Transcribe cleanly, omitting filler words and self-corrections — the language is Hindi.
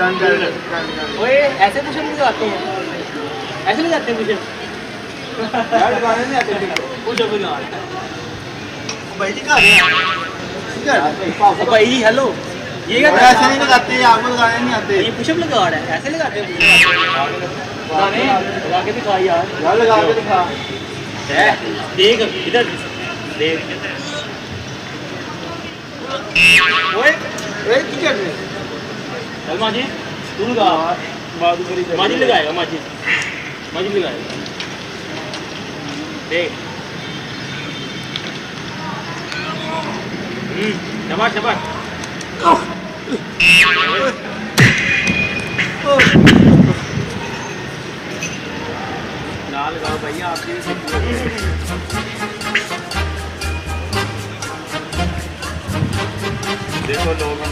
ओए ऐसे पुशअप लगाते हैं, ऐसे लगाते हैं पुशअप। यार लगाने नहीं आते पुशअप लगा भाई जी घर है भाई जी हेलो, ये क्या कर ऐसे रहा नहीं है? लगाते, आपको लगाने नहीं आते ये पुशअप लगा रहा है, ऐसे लगाते हैं लगाने लगा के दिखा यार। यार लगा के दिखा देख इधर देख। ओए ए की कर रहे चल माजी तू लगा, माजी लगाएगा, माजी लगाएगा। देख शाबाश शाबाश। ना लगाओ भैया, आपकी भी देखो लोग हम